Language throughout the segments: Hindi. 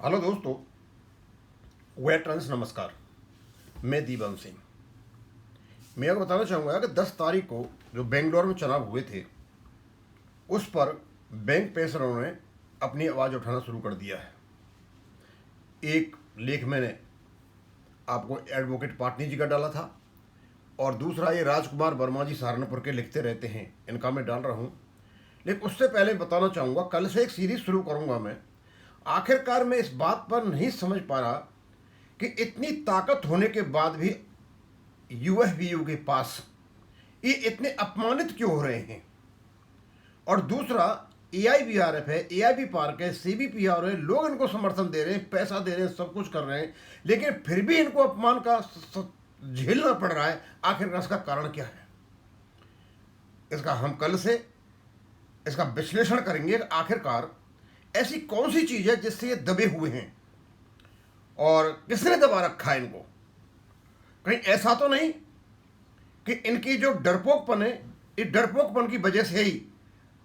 हेलो दोस्तों, वेटरन्स नमस्कार। मैं दीवान सिंह। मैं आपको बताना चाहूँगा कि 10 तारीख को जो बेंगलोर में चुनाव हुए थे उस पर बैंक पेंशनरों ने अपनी आवाज़ उठाना शुरू कर दिया है। एक लेख मैंने आपको एडवोकेट पाटनी जी का डाला था और दूसरा ये राजकुमार वर्मा जी सहारनपुर के लिखते रहते हैं, इनका मैं डाल रहा हूँ। लेकिन उससे पहले बताना चाहूँगा, कल से एक सीरीज शुरू करूँगा मैं। आखिरकार मैं इस बात पर नहीं समझ पा रहा कि इतनी ताकत होने के बाद भी यूएफबीयू के पास ये इतने अपमानित क्यों हो रहे हैं। और दूसरा एआईबीआरएफ है, एआईबी पार्क है, सीबीपीआर है, लोग इनको समर्थन दे रहे हैं, पैसा दे रहे हैं, सब कुछ कर रहे हैं, लेकिन फिर भी इनको अपमान का झेलना पड़ रहा है। आखिर इसका कारण क्या है? इसका हम कल से इसका विश्लेषण करेंगे कि आखिरकार ऐसी कौन सी चीज है जिससे ये दबे हुए हैं और किसने दबा रखा है इनको। कहीं ऐसा तो नहीं कि इनकी जो डरपोकपन है, इस डरपोकपन की वजह से ही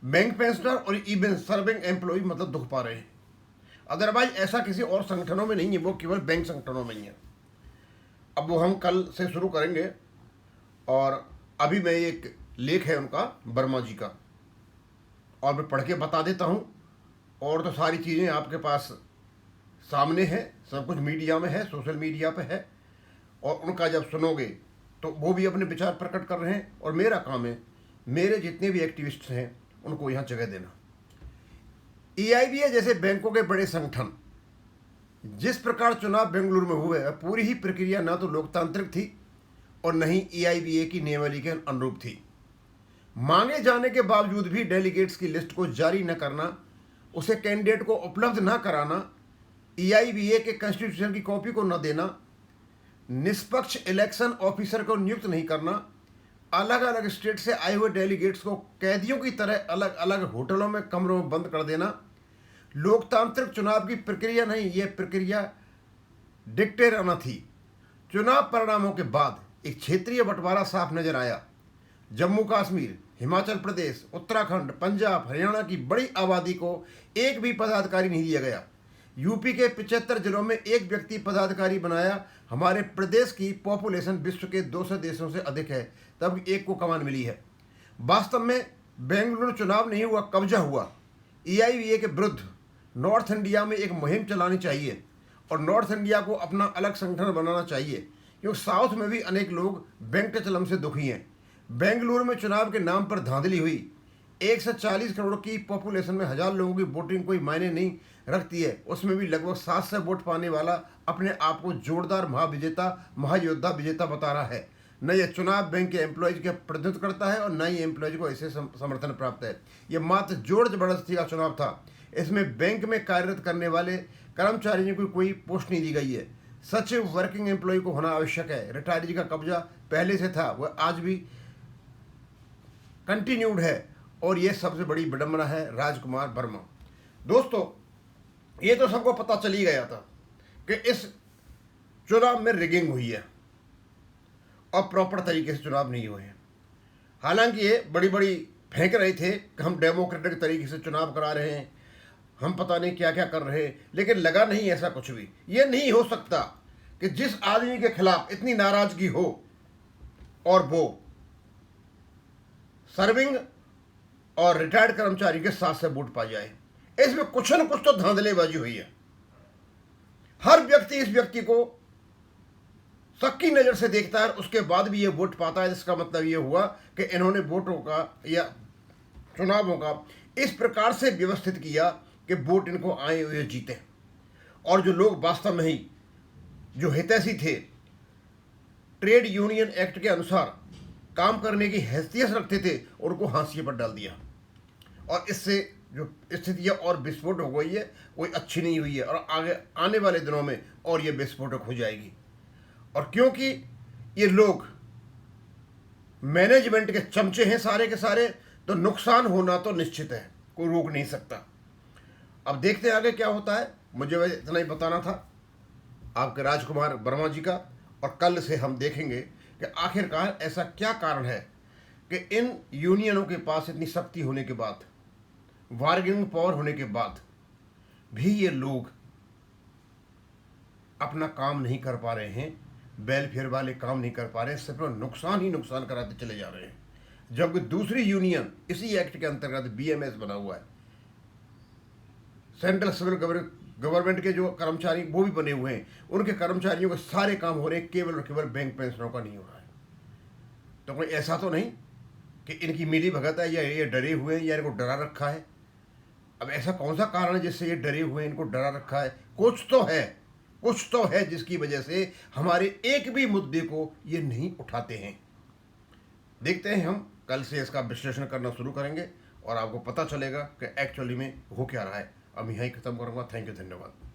बैंक पेंशनर और ई सर्विंग एम्प्लॉय मतलब दुख पा रहे हैं। अदरवाइज ऐसा किसी और संगठनों में नहीं है, वो केवल बैंक संगठनों में ही है। अब वो हम कल से शुरू करेंगे। और अभी मैं एक लेख है उनका, वर्मा जी का, और मैं पढ़ के बता देता हूँ। और तो सारी चीज़ें आपके पास सामने है, सब कुछ मीडिया में है, सोशल मीडिया पे है, और उनका जब सुनोगे तो वो भी अपने विचार प्रकट कर रहे हैं और मेरा काम है मेरे जितने भी एक्टिविस्ट हैं उनको यहाँ जगह देना। ईआईबीए जैसे बैंकों के बड़े संगठन, जिस प्रकार चुनाव बेंगलुरु में हुए, पूरी ही प्रक्रिया ना तो लोकतांत्रिक थी और न ही ईआईबीए की नियमावली के अनुरूप थी। मांगे जाने के बावजूद भी डेलीगेट्स की लिस्ट को जारी न करना, उसे कैंडिडेट को उपलब्ध न कराना, ईआईबीए के कॉन्स्टिट्यूशन की कॉपी को न देना, निष्पक्ष इलेक्शन ऑफिसर को नियुक्त नहीं करना, अलग अलग स्टेट से आए हुए डेलीगेट्स को कैदियों की तरह अलग अलग होटलों में कमरों में बंद कर देना, लोकतांत्रिक चुनाव की प्रक्रिया नहीं, यह प्रक्रिया डिक्टेराना थी। चुनाव परिणामों के बाद एक क्षेत्रीय बंटवारा साफ नजर आया। जम्मू कश्मीर, हिमाचल प्रदेश, उत्तराखंड, पंजाब, हरियाणा की बड़ी आबादी को एक भी पदाधिकारी नहीं दिया गया। यूपी के 75 जिलों में एक व्यक्ति पदाधिकारी बनाया। हमारे प्रदेश की पॉपुलेशन विश्व के 200 देशों से अधिक है, तब एक को कमान मिली है। वास्तव में बेंगलुरु चुनाव नहीं हुआ, कब्जा हुआ। ईआईबीए के विरुद्ध नॉर्थ इंडिया में एक मुहिम चलानी चाहिए और नॉर्थ इंडिया को अपना अलग संगठन बनाना चाहिए, क्योंकि साउथ में भी अनेक लोग बैंक के चलम से दुखी हैं। बेंगलुरु में चुनाव के नाम पर धांधली हुई। 140 करोड़ की पॉपुलेशन में 1000 लोगों की वोटिंग कोई मायने नहीं रखती है। उसमें भी लगभग 700 वोट पाने वाला अपने आप को जोरदार महाविजेता, महायोद्धा, विजेता बता रहा है। न यह चुनाव बैंक के एम्प्लॉयज के प्रतिनिधित्व करता है और न ही एम्प्लॉयज को ऐसे समर्थन प्राप्त है। यह मात्र जोर जबरदस्ती का चुनाव था। इसमें बैंक में कार्यरत करने वाले कर्मचारियों को कोई पोस्ट नहीं दी गई है। सचिव वर्किंग एम्प्लॉय को होना आवश्यक है। रिटायरी का कब्जा पहले से था, वह आज भी कंटिन्यूड है। और यह सबसे बड़ी विडंबना है राजकुमार वर्मा। दोस्तों, ये तो सबको पता चल ही गया था कि इस चुनाव में रिगिंग हुई है और प्रॉपर तरीके से चुनाव नहीं हुए हैं। हालांकि ये बड़ी बड़ी फेंक रहे थे कि हम डेमोक्रेटिक तरीके से चुनाव करा रहे हैं, हम पता नहीं क्या क्या कर रहे हैं, लेकिन लगा नहीं ऐसा कुछ भी। ये नहीं हो सकता कि जिस आदमी के खिलाफ इतनी नाराजगी हो और वो सर्विंग और रिटायर्ड कर्मचारी के साथ से वोट पा जाए। इसमें कुछ न कुछ तो धांधलेबाजी हुई है। हर व्यक्ति इस व्यक्ति को शक की नजर से देखता है, उसके बाद भी ये वोट पाता है। इसका मतलब ये हुआ कि इन्होंने वोटों का या चुनावों का इस प्रकार से व्यवस्थित किया कि वोट इनको आए हुए जीते। और जो लोग वास्तव में ही जो हितैषी थे, ट्रेड यूनियन एक्ट के अनुसार काम करने की हैसियत रखते थे, उनको हाशिए पर डाल दिया। और इससे जो स्थितियाँ और विस्फोट हो गई है, कोई अच्छी नहीं हुई है और आगे आने वाले दिनों में और ये विस्फोटक हो जाएगी। और क्योंकि ये लोग मैनेजमेंट के चमचे हैं सारे के सारे, तो नुकसान होना तो निश्चित है, कोई रोक नहीं सकता। अब देखते हैं आगे क्या होता है। मुझे वैसे इतना ही बताना था आपके राजकुमार वर्मा जी का। और कल से हम देखेंगे कि आखिरकार ऐसा क्या कारण है कि इन यूनियनों के पास इतनी शक्ति होने के बाद, बार्गेनिंग पावर होने के बाद भी ये लोग अपना काम नहीं कर पा रहे हैं, वेलफेयर वाले काम नहीं कर पा रहे हैं, सिर्फ नुकसान ही नुकसान कराते चले जा रहे हैं। जबकि दूसरी यूनियन इसी एक्ट के अंतर्गत BMS बना हुआ है, सेंट्रल सिविल गवर्नमेंट के जो कर्मचारी वो भी बने हुए हैं, उनके कर्मचारियों के सारे काम हो रहे हैं, केवल और केवल बैंक पेंशनों का नहीं हो रहा है। तो कोई ऐसा तो नहीं कि इनकी मिली भगत है या ये डरे हुए हैं या इनको डरा रखा है। अब ऐसा कौन सा कारण है जिससे ये डरे हुए हैं, इनको डरा रखा है? कुछ तो है जिसकी वजह से हमारे एक भी मुद्दे को ये नहीं उठाते हैं। देखते हैं, हम कल से इसका विश्लेषण करना शुरू करेंगे और आपको पता चलेगा कि एक्चुअली में हो क्या रहा है। अब यहीं ख़त्म करूँगा। थैंक यू, धन्यवाद।